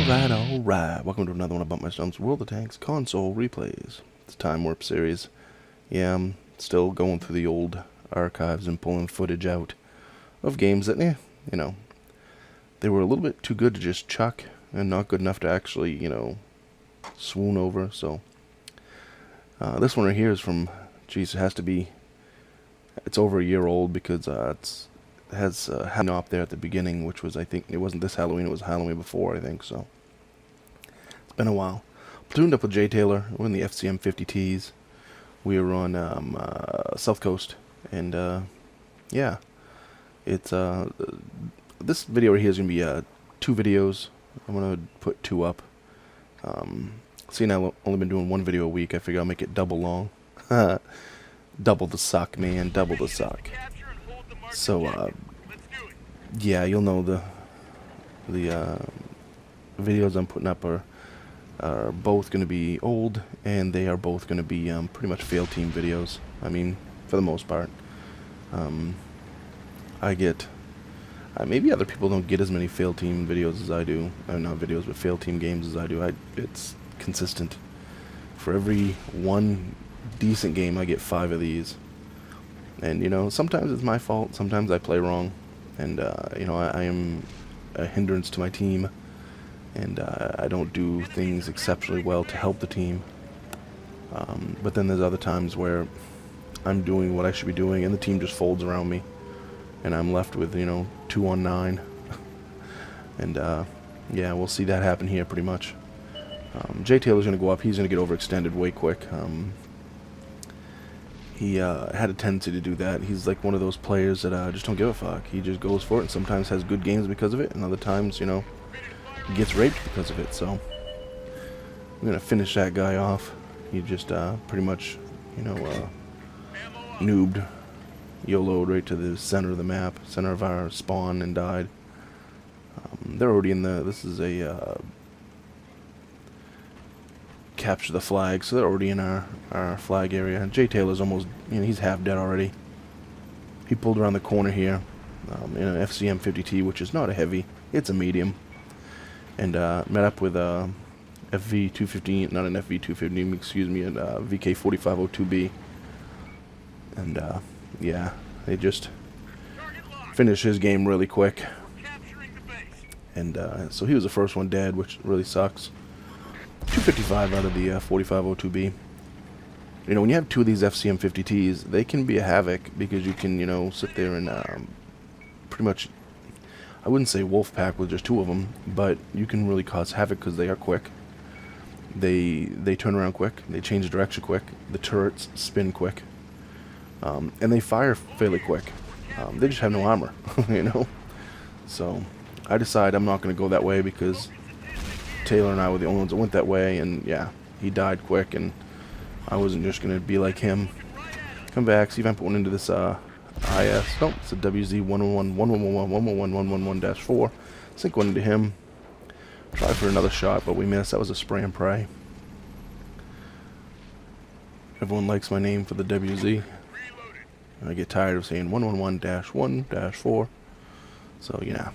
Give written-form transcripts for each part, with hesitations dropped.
Alright. Welcome to another one of BumpmyStump's World of Tanks console replays. It's Time Warp series. Yeah, I'm still going through the old archives and pulling footage out of games that, you know, they were a little bit too good to just chuck and not good enough to actually, swoon over. So, this one right here is from, geez, it has to be, it's over a year old because it has Halloween up there at the beginning, which was, I think, it wasn't this Halloween, it was Halloween before, I think, so. It's been a while. Platooned up with Jay Taylor. We're in the FCM 50Ts. We were on South Coast, and yeah, it's this video right here is gonna be 2 videos. I'm gonna put 2 up. Seeing I've only been doing 1 video a week, I figure I'll make it double long. Double the suck, man, double the suck. So yeah, you'll know the videos I'm putting up are both going to be old, and they are both going to be pretty much fail team videos. I mean, for the most part. I get maybe other people don't get as many fail team videos as I do. Not videos, but fail team games as I do. It's consistent. For every 1 decent game, I get 5 of these. And sometimes it's my fault. Sometimes I play wrong, and I am a hindrance to my team. And I don't do things exceptionally well to help the team. But then there's other times where I'm doing what I should be doing, and the team just folds around me, and I'm left with 2 on 9. And yeah, we'll see that happen here pretty much. Jay Taylor's gonna go up. He's gonna get overextended way quick. He had a tendency to do that. He's like one of those players that just don't give a fuck. He just goes for it, and sometimes has good games because of it, and other times, gets raped because of it. So I'm gonna finish that guy off. He just pretty much, noobed, YOLO'd right to the center of the map, center of our spawn, and died. They're already in the. This is a capture the flag, so they're already in our flag area. Jay Taylor's almost, he's half dead already. He pulled around the corner here in an FCM 50T, which is not a heavy, it's a medium. And met up with FV215, not an FV215, excuse me, a VK4502B. And yeah, they just finished his game really quick. And so he was the first one dead, which really sucks. 255 out of the 4502B. When you have 2 of these FCM 50Ts, they can be a havoc because you can, sit there and pretty much, I wouldn't say wolf pack with just 2 of them, but you can really cause havoc because they are quick. They turn around quick. They change direction quick. The turrets spin quick, and they fire fairly quick. They just have no armor, So I decide I'm not going to go that way because Taylor and I were the only ones that went that way, and yeah, he died quick, and I wasn't just going to be like him. Come back, see if I put one into this IS. Nope, it's a WZ-111-111-111-111-4. Sink one into him. Try for another shot, but we missed. That was a spray and pray. Everyone likes my name for the WZ. I get tired of saying 111-1-4. So, yeah.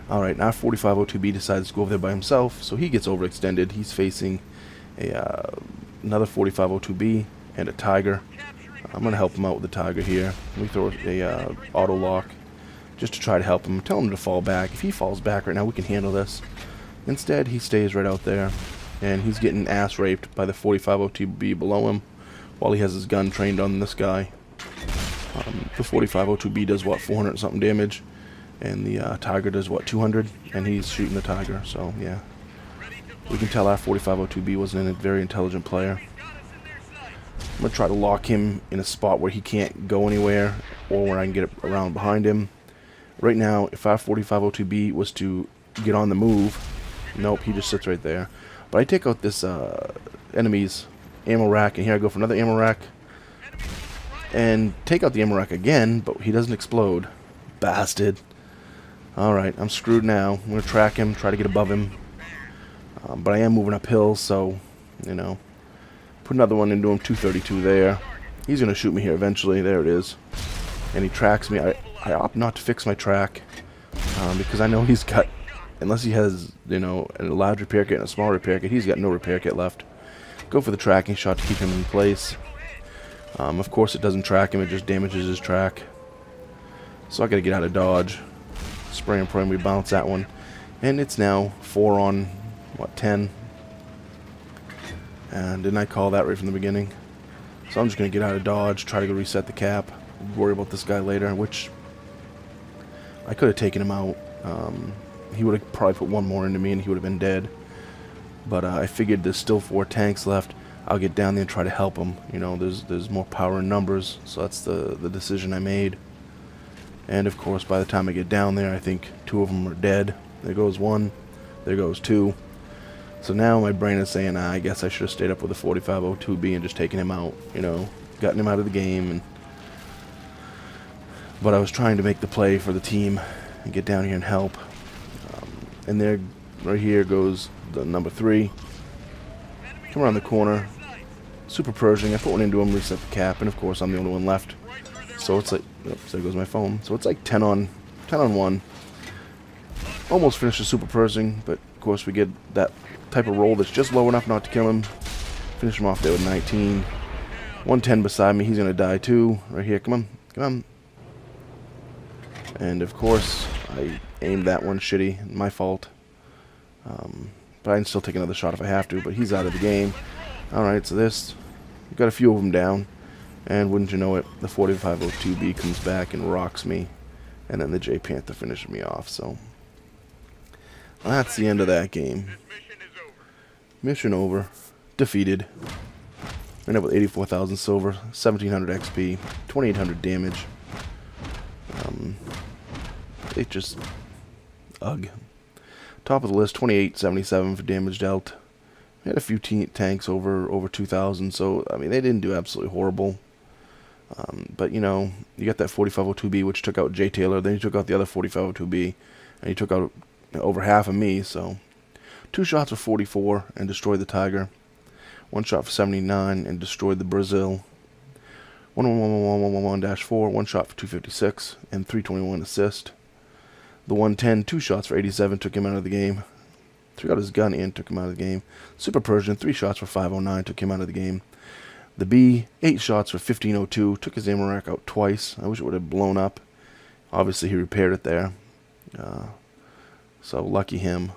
Alright, now 4502B decides to go over there by himself, so he gets overextended. He's facing another 4502B and a Tiger. I'm going to help him out with the Tiger here. We throw a auto lock just to try to help him. Tell him to fall back. If he falls back right now, we can handle this. Instead, he stays right out there, and he's getting ass raped by the 4502B below him while he has his gun trained on this guy. The 4502B does, what, 400 something damage, and the Tiger does, what, 200, and he's shooting the Tiger, so yeah. We can tell our 4502B wasn't a very intelligent player. I'm going to try to lock him in a spot where he can't go anywhere, or where I can get around behind him. Right now, if our 4502B was to get on the move, nope, he just sits right there. But I take out this enemy's ammo rack, and here I go for another ammo rack. And take out the ammo rack again, but he doesn't explode. Bastard. Alright, I'm screwed now. I'm going to track him, try to get above him. But I am moving uphill, so, put another one into him, 232 there. He's going to shoot me here eventually. There it is. And he tracks me. I opt not to fix my track because I know he's got unless he has, you know, a large repair kit and a small repair kit, he's got no repair kit left. Go for the tracking shot to keep him in place. Of course it doesn't track him, it just damages his track. So I gotta get out of dodge. Spray and pray, we bounce that one. And it's now 4 on, what, 10? And didn't I call that right from the beginning? So I'm just gonna get out of dodge, try to go reset the cap, worry about this guy later, which I could have taken him out. He would have probably put one more into me and he would have been dead. But I figured there's still 4 tanks left. I'll get down there and try to help him. You know, there's more power in numbers, so that's the decision I made. And of course, by the time I get down there, I think 2 of them are dead. There goes 1. There goes 2. So now my brain is saying, I guess I should have stayed up with the 4502B and just taken him out. You know, gotten him out of the game. But I was trying to make the play for the team and get down here and help. And there, right here goes the number 3. Come around the corner. Super Pershing. I put one into him, reset the cap, and of course I'm the only one left. So it's like, oops, there goes my phone. So it's like 10 on 1. Almost finished the Super Pershing, but of course we get that type of roll that's just low enough not to kill him. Finish him off there with 19. 110 beside me. He's gonna die too. Right here. Come on, come on. And of course I aimed that one shitty. My fault. But I can still take another shot if I have to, but he's out of the game. Alright, so this, we've got a few of them down, and wouldn't you know it, the 4502B comes back and rocks me, and then the J Panther finishes me off, so that's the end of that game. Mission over. Defeated. Ended up with 84,000 silver, 1,700 XP, 2,800 damage. It just, ugh. Top of the list, 2877 for damage dealt. We had a few tanks over 2,000, so I mean they didn't do absolutely horrible. But you know, you got that 4502B which took out Jay Taylor, then you took out the other 4502B, and you took out over half of me. So 2 shots for 44 and destroyed the Tiger. 1 shot for 79 and destroyed the Brazil. 1111111-4, 1 shot for 256 and 321 assist. The 110, 2 shots for 87, took him out of the game. Threw out his gun and took him out of the game. Super Persian, 3 shots for 509, took him out of the game. The B, 8 shots for 1502, took his ammo rack out twice. I wish it would have blown up. Obviously he repaired it there. So lucky him.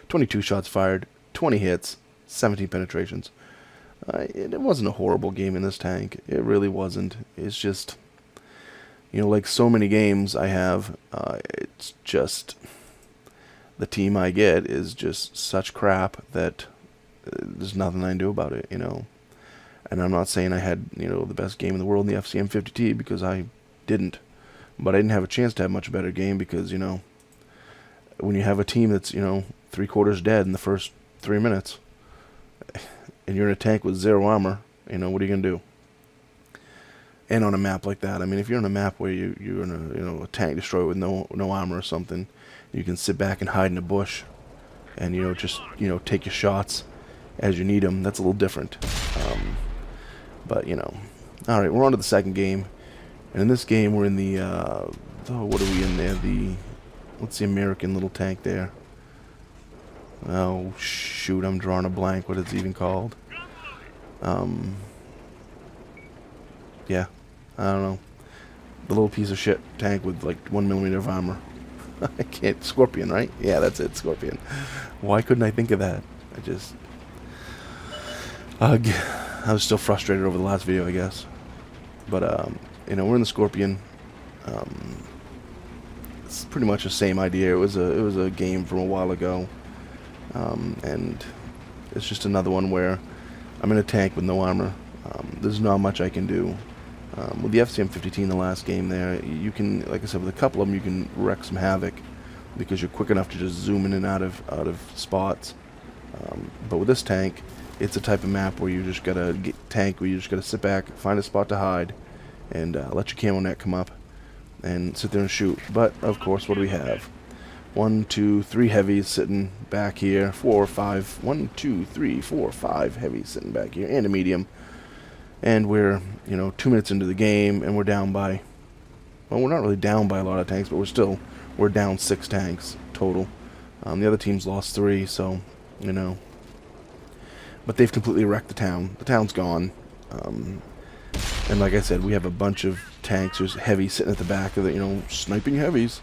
22 shots fired, 20 hits, 17 penetrations. It wasn't a horrible game in this tank. It really wasn't. It's just, you know, like so many games I have, it's just, the team I get is just such crap that there's nothing I can do about it, you know. And I'm not saying I had, you know, the best game in the world in the FCM 50T, because I didn't. But I didn't have a chance to have much better game because, you know, when you have a team that's, you know, 3/4 dead in the first 3 minutes, and you're in a tank with 0 armor, you know, what are you going to do? And on a map like that, I mean, if you're on a map where you're in a, you know, a tank destroyer with no armor or something, you can sit back and hide in a bush, and, you know, just, you know, take your shots as you need them. That's a little different. But, you know, all right, we're on to the second game, and in this game we're in the, what are we in there? What's the American little tank there? Oh shoot, I'm drawing a blank. What is it even called? Yeah, I don't know. The little piece of shit tank with like 1mm of armor. I can't. Scorpion, right? Yeah, that's it. Scorpion. Why couldn't I think of that? I just. I was still frustrated over the last video, I guess. But you know, we're in the Scorpion. It's pretty much the same idea. It was a game from a while ago, and it's just another one where I'm in a tank with no armor. There's not much I can do. With the FCM 50T in the last game there, you can, like I said, with a couple of them, you can wreck some havoc because you're quick enough to just zoom in and out of spots. But with this tank, it's a type of map where you just gotta where you just gotta sit back, find a spot to hide, and let your camo net come up, and sit there and shoot. But of course, what do we have? 1, 2, 3 heavies sitting back here. 4, 5. 1, 2, 3, 4, 5 heavies sitting back here, and a medium. And we're, you know, 2 minutes into the game, and we're down by, well, we're not really down by a lot of tanks, but we're down 6 tanks total. The other team's lost 3, so, you know. But they've completely wrecked the town. The town's gone. And like I said, we have a bunch of tanks. There's heavy sitting at the back of it, you know, sniping heavies.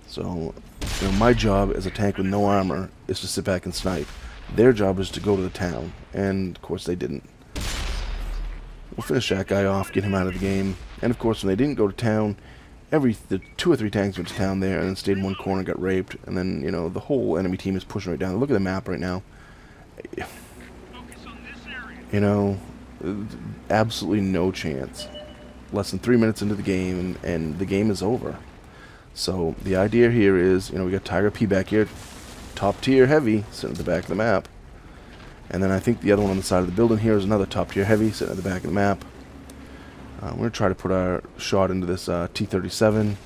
So, you know, my job as a tank with no armor is to sit back and snipe. Their job is to go to the town. And, of course, they didn't. We'll finish that guy off, get him out of the game. And, of course, when they didn't go to town, the 2 or 3 tanks went to town there and then stayed in one corner and got raped. And then, you know, the whole enemy team is pushing right down. Look at the map right now. You know, absolutely no chance. Less than 3 minutes into the game, and the game is over. So the idea here is, you know, we got Tiger P back here, top tier heavy, sitting at the back of the map. And then I think the other one on the side of the building here is another top tier heavy, sitting at the back of the map. We're going to try to put our shot into this T-37.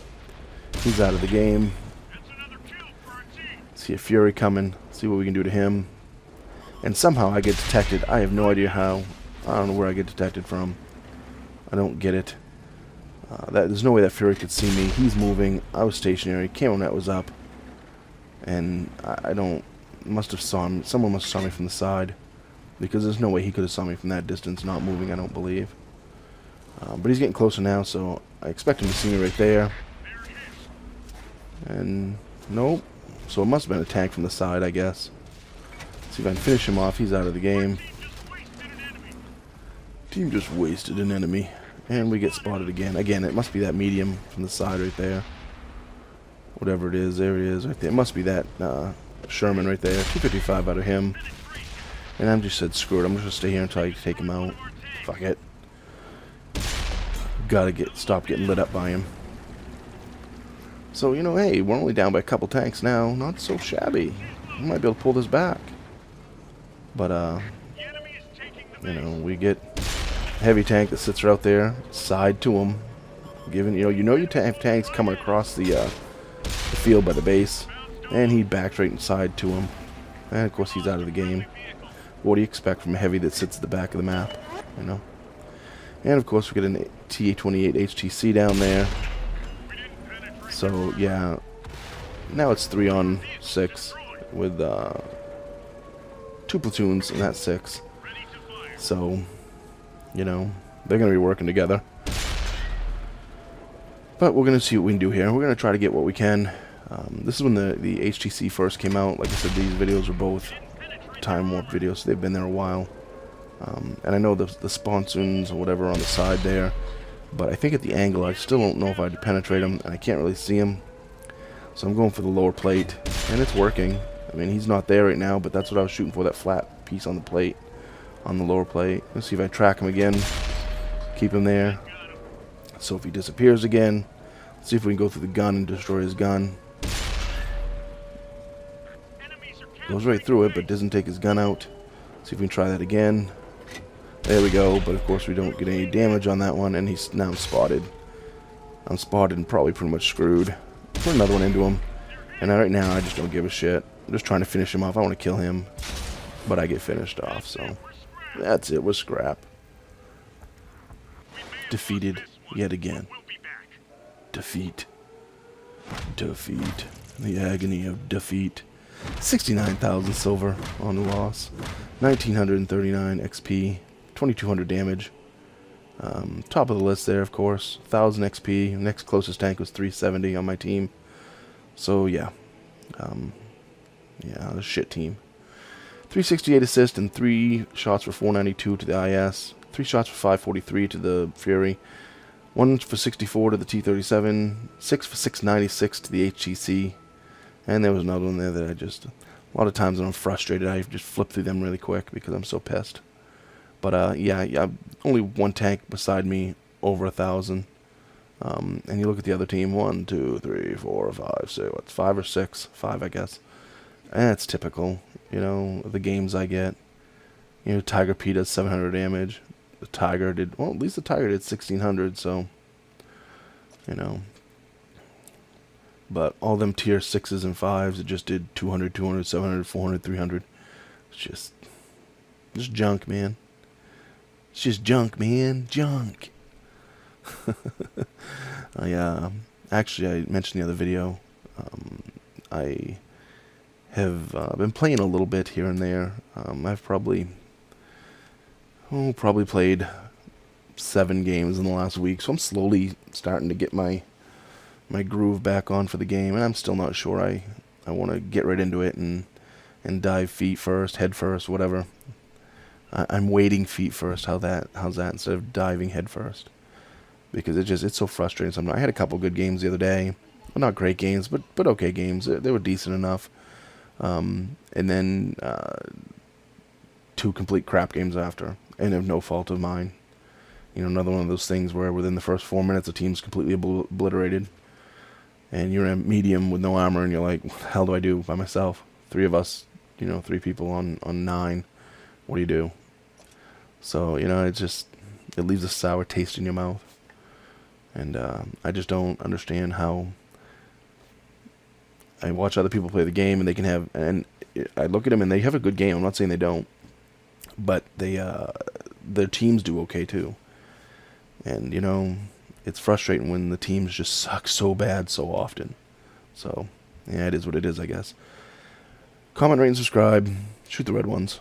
He's out of the game. See a Fury coming, see what we can do to him. And somehow I get detected. I have no idea how. I don't know where I get detected from. I don't get it. There's no way that Fury could see me. He's moving. I was stationary. Camo net was up. And I don't... Must have saw him. Someone must have saw me from the side. Because there's no way he could have saw me from that distance not moving, I don't believe. But he's getting closer now, so I expect him to see me right there. And... Nope. So it must have been a tank from the side, I guess. See if I can finish him off. He's out of the game. Team just wasted an enemy. And we get spotted again. Again, it must be that medium from the side right there. Whatever it is. There it is right there. It must be that Sherman right there. 255 out of him. And I just said, screw it. I'm just going to stay here until I take him out. Fuck it. Gotta stop getting lit up by him. So, you know, hey, we're only down by a couple tanks now. Not so shabby. We might be able to pull this back. But, you know, we get a heavy tank that sits right out there, side to him. Given, you have tanks coming across the field by the base. And he backs right inside to him. And, of course, he's out of the game. What do you expect from a heavy that sits at the back of the map, you know? And, of course, we get an TA-28 HTC down there. So, yeah. Now it's 3 on 6 with 2 platoons, and that's 6. So, you know, they're going to be working together. But we're going to see what we can do here. We're going to try to get what we can. This is when the HTC first came out. Like I said, these videos are both time warp videos, so they've been there a while. And I know the sponsoons or whatever on the side there. But I think at the angle, I still don't know if I'd penetrate him, and I can't really see him. So I'm going for the lower plate, and it's working. I mean, he's not there right now, but that's what I was shooting for, that flat piece on the plate, on the lower plate. Let's see if I track him again, keep him there. So if he disappears again, let's see if we can go through the gun and destroy his gun. Goes right through it, but doesn't take his gun out. See if we can try that again. There we go, but of course we don't get any damage on that one, and he's now spotted. I'm spotted and probably pretty much screwed. Put another one into him. And right now I just don't give a shit. I'm just trying to finish him off. I want to kill him, but I get finished off, so that's it. We're scrap. Defeated yet again. Defeat. Defeat. The agony of defeat. 69,000 silver on the loss. 1,939 XP. 2,200 damage. Top of the list there, of course. 1,000 XP. Next closest tank was 370 on my team. So, yeah. Yeah, a shit team. 368 assist and 3 shots for 492 to the IS. 3 shots for 543 to the Fury. 1 for 64 to the T-37. 6 for 696 to the HTC. And there was another one there that I just... A lot of times when I'm frustrated, I just flip through them really quick because I'm so pissed. But, yeah, only one tank beside me over 1,000. And you look at the other team, 1, 2, 3, 4, 5, 6, what's 5 or 6? 5, I guess. And it's typical, you know, the games I get. You know, Tiger P does 700 damage. The Tiger did, well, at least the Tiger did 1,600, so, you know. But all them tier 6s and 5s, it just did 200, 200, 700, 400, 300. It's just junk, man. It's just junk, man. Junk. Yeah. Actually, I mentioned the other video. I have been playing a little bit here and there. I've probably played 7 games in the last week, so I'm slowly starting to get my groove back on for the game, and I'm still not sure I want to get right into it and dive feet first, head first, whatever. I'm wading feet first. How's that instead of diving head first? Because it's so frustrating. Sometimes I had a couple good games the other day. Well, not great games, but okay games. They were decent enough. And then 2 complete crap games after, and of no fault of mine. Another one of those things where within the first 4 minutes the team's completely obliterated, and you're in a medium with no armor, and you're like, what the hell do I do by myself? 3 of us, 3 people on 9. What do you do? So, it leaves a sour taste in your mouth. And I just don't understand how I watch other people play the game, and they can have, and I look at them and they have a good game. I'm not saying they don't, but their teams do okay too. And it's frustrating when the teams just suck so bad so often. So yeah, it is what it is, I guess. Comment, rate, and subscribe. Shoot the red ones.